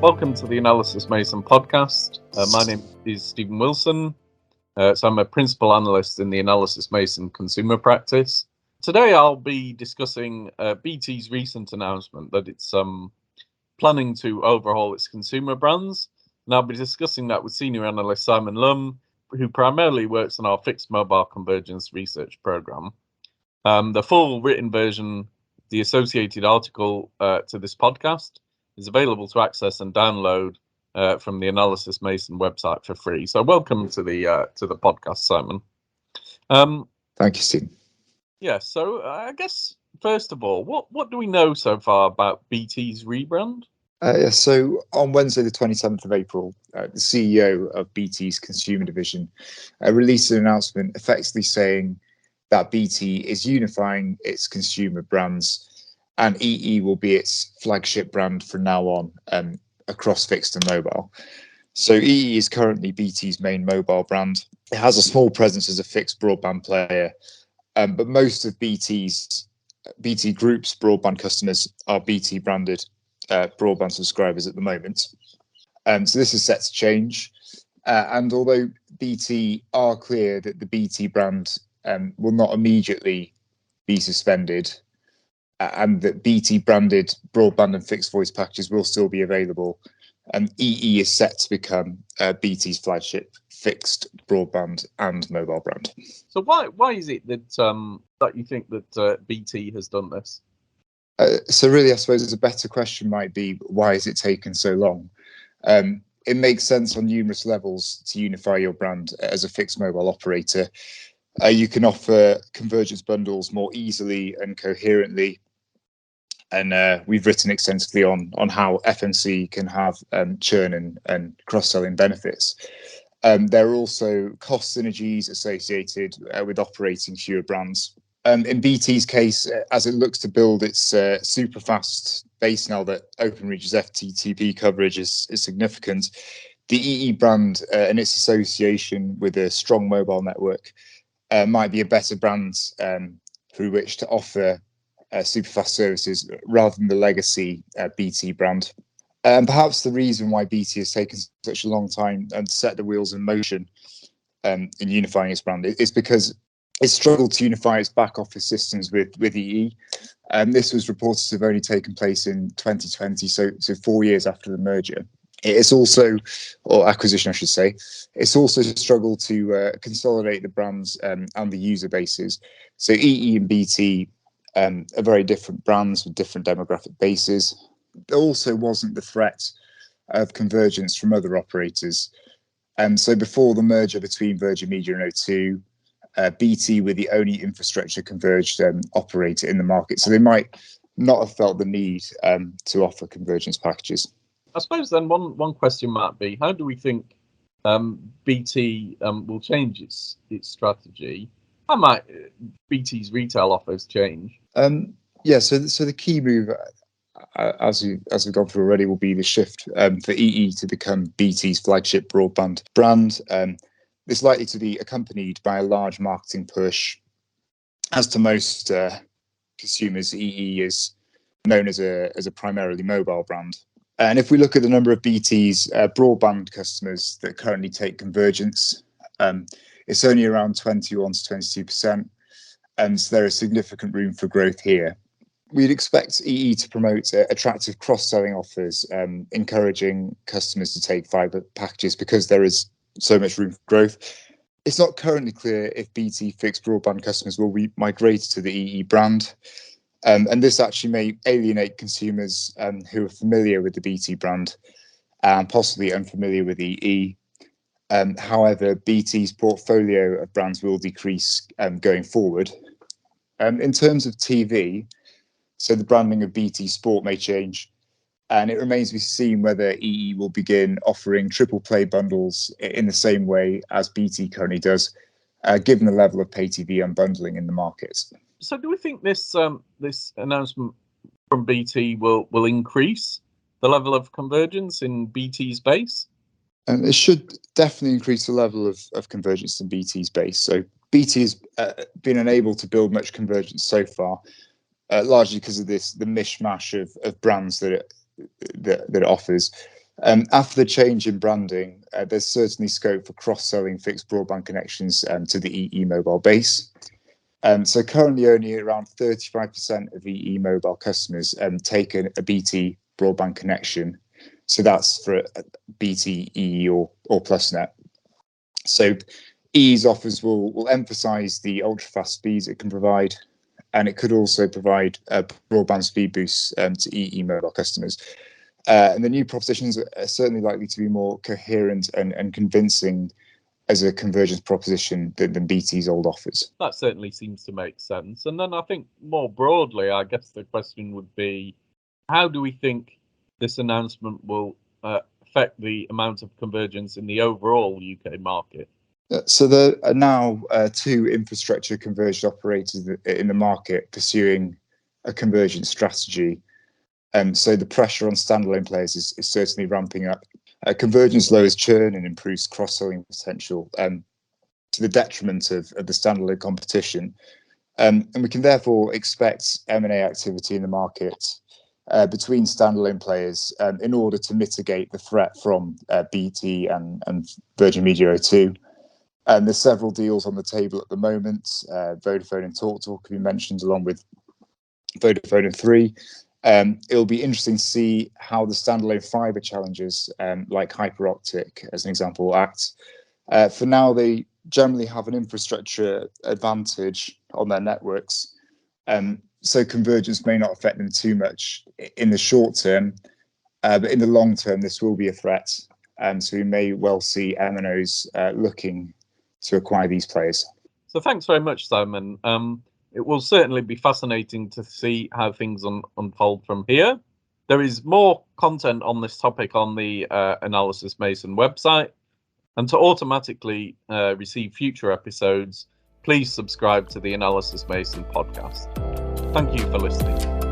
Welcome to the Analysis Mason podcast. My name is Stephen Wilson. So I'm a principal analyst in the Analysis Mason consumer practice. Today I'll be discussing BT's recent announcement that it's planning to overhaul its consumer brands. And I'll be discussing that with senior analyst Simon Lumb, who primarily works on our fixed mobile convergence research program. The full written version, the associated article to this podcast, is available to access and download from the Analysis Mason website for free. So welcome to the podcast, Simon. Thank you, Steve. Yeah, so I guess first of all, what do we know so far about BT's rebrand? So on Wednesday, the 27th of April, the CEO of BT's consumer division released an announcement effectively saying that BT is unifying its consumer brands, and EE will be its flagship brand from now on across fixed and mobile. So EE is currently BT's main mobile brand. It has a small presence as a fixed broadband player, but most of BT Group's broadband customers are BT branded broadband subscribers at the moment. So this is set to change. And although BT are clear that the BT brand will not immediately be suspended, and that BT branded broadband and fixed voice packages will still be available, and EE is set to become BT's flagship fixed broadband and mobile brand. So why is it that that you think that BT has done this? So really, I suppose a better question might be, why has it taken so long? It makes sense on numerous levels to unify your brand as a fixed mobile operator. You can offer convergence bundles more easily and coherently. And we've written extensively on how FMC can have churn and cross-selling benefits. There are also cost synergies associated with operating fewer brands. In BT's case, as it looks to build its super fast base now that Openreach's FTTP coverage is significant, the EE brand and its association with a strong mobile network might be a better brand through which to offer super fast services rather than the legacy BT brand. Perhaps the reason why BT has taken such a long time and set the wheels in motion in unifying its brand is because it struggled to unify its back office systems with EE. This was reported to have only taken place in 2020, so 4 years after the merger. It's also, or acquisition, I should say, it's also struggled to consolidate the brands and the user bases. So EE and BT are very different brands with different demographic bases. There also wasn't the threat of convergence from other operators. So before the merger between Virgin Media and O2, BT were the only infrastructure converged operator in the market. So they might not have felt the need to offer convergence packages. I suppose then one question might be, how do we think BT will change its strategy? How might BT's retail offers change? So the key move, as we've gone through already, will be the shift for EE to become BT's flagship broadband brand. It's likely to be accompanied by a large marketing push. As to most consumers, EE is known as a primarily mobile brand. And if we look at the number of BT's broadband customers that currently take convergence, it's only around 21 to 22%, and so there is significant room for growth here. We'd expect EE to promote attractive cross-selling offers, encouraging customers to take fibre packages because there is so much room for growth. It's not currently clear if BT fixed broadband customers will be migrated to the EE brand. And this actually may alienate consumers who are familiar with the BT brand and possibly unfamiliar with EE. However, BT's portfolio of brands will decrease going forward. In terms of TV, so the branding of BT Sport may change, and it remains to be seen whether EE will begin offering triple play bundles in the same way as BT currently does, given the level of pay TV unbundling in the market. So do we think this announcement from BT will increase the level of convergence in BT's base? It should definitely increase the level of convergence in BT's base. So BT has been unable to build much convergence so far, largely because of the mishmash of brands that it offers. After the change in branding, there's certainly scope for cross-selling fixed broadband connections to the EE mobile base. So currently only around 35% of EE mobile customers take a BT broadband connection. So that's for BT, EE or PlusNet. So EE's offers will emphasize the ultra-fast speeds it can provide, and it could also provide broadband speed boosts to EE mobile customers. And the new propositions are certainly likely to be more coherent and convincing as a convergence proposition than BT's old offers. That certainly seems to make sense. And then I think more broadly, I guess the question would be, how do we think this announcement will affect the amount of convergence in the overall UK market? So there are now 2 infrastructure converged operators in the market pursuing a convergence strategy. So the pressure on standalone players is certainly ramping up. Convergence lowers churn and improves cross-selling potential to the detriment of the standalone competition. And we can therefore expect M&A activity in the market between standalone players in order to mitigate the threat from BT and Virgin Media O2. And there's several deals on the table at the moment. Vodafone and TalkTalk can be mentioned along with Vodafone and Three. It'll be interesting to see how the standalone fibre challengers like Hyperoptic, as an example, act. For now, they generally have an infrastructure advantage on their networks, so convergence may not affect them too much in the short term, but in the long term, this will be a threat. So we may well see MNOs looking to acquire these players. So thanks very much, Simon. It will certainly be fascinating to see how things unfold from here. There is more content on this topic on the Analysis Mason website. And to automatically receive future episodes, please subscribe to the Analysis Mason podcast. Thank you for listening.